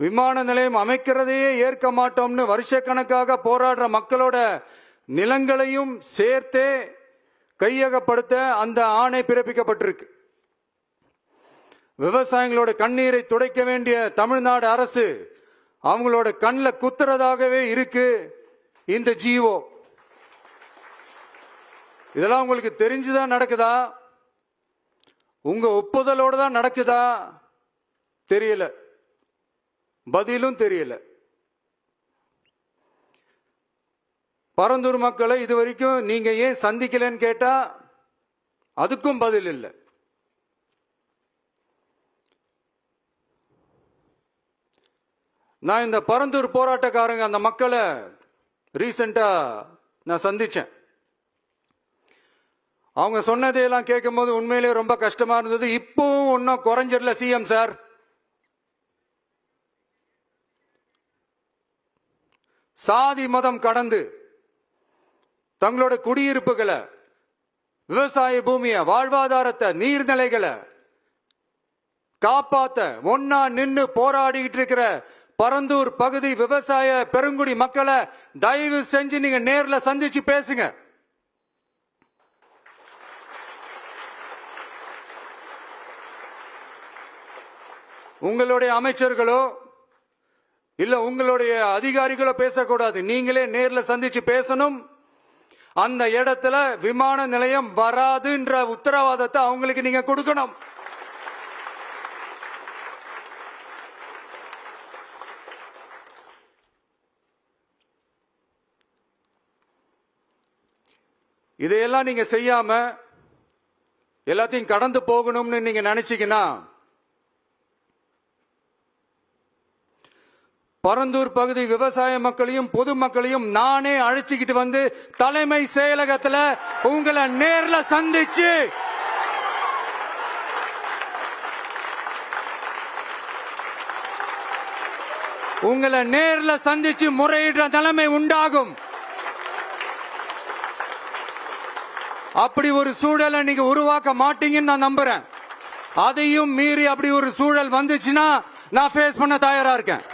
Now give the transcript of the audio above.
விமான நிலையம் அமைக்கிறதையே ஏற்க மாட்டோம்னு வருஷக்கணக்காக போராடுற மக்களோட நிலங்களையும் சேர்த்தே கையகப்படுத்த அந்த ஆணை பிறப்பிக்கப்பட்டிருக்கு. விவசாயிகளோட கண்ணீரை துடைக்க வேண்டிய தமிழ்நாடு அரசு அவங்களோட கண்ணில் குத்துறதாகவே இருக்கு இந்த ஜிஓ. இதெல்லாம் உங்களுக்கு தெரிஞ்சுதான் நடக்குதா, உங்க ஒப்புதலோடு தான் நடக்குதா தெரியல, பதிலும் தெரியல. பரந்தூர் மக்களை இதுவரைக்கும் நீங்க ஏன் சந்திக்கலன்னு கேட்டா அதுக்கும் பதில் இல்லை. நான் இந்த பரந்தூர் போராட்டக்காரங்க அந்த மக்களை ரீசெண்டா நான் சந்திச்சேன். அவங்க சொன்னதையெல்லாம் கேட்கும் போது உண்மையிலேயே ரொம்ப கஷ்டமா இருந்தது. இப்பவும் ஒன்னும் குறைஞ்சிடல சிஎம் சார். சாதி மதம் கடந்து தங்களோட குடியிருப்புகளை, விவசாய பூமியை, வாழ்வாதாரத்தை, நீர்நிலைகளை காப்பாத்த ஒன்னா நின்று போராடிட்டு இருக்கிற பரந்தூர் பகுதி விவசாய பெருங்குடி மக்களை தயவு செஞ்சு நீங்க நேர்ல சந்திச்சு பேசுங்க. உங்களுடைய அமைச்சர்களோ இல்ல உங்களுடைய அதிகாரிகளோ பேசக்கூடாது. நீங்களே நேர்ல சந்திச்சு பேசணும். அந்த இடத்துல விமான நிலையம் வராதுன்ற உத்தரவாதத்தை அவங்களுக்கு நீங்க கொடுக்கணும். இதையெல்லாம் நீங்க செய்யாம எல்லாத்தையும் கடந்து போகணும்னு நீங்க நினைச்சீங்கன்னா பரந்தூர் பகுதி விவசாய மக்களையும் பொதுமக்களையும் நானே அழைச்சிக்கிட்டு வந்து தலைமை செயலகத்துல உங்களை நேர்ல சந்திச்சு முறையிடுற நிலைமை உண்டாகும். அப்படி ஒரு சூழலை நீங்க உருவாக்க மாட்டீங்கன்னு நான் நம்புறேன். அதையும் மீறி அப்படி ஒரு சூழல் வந்துச்சுன்னா நான் ஃபேஸ் பண்ண தயாரா இருக்கேன்.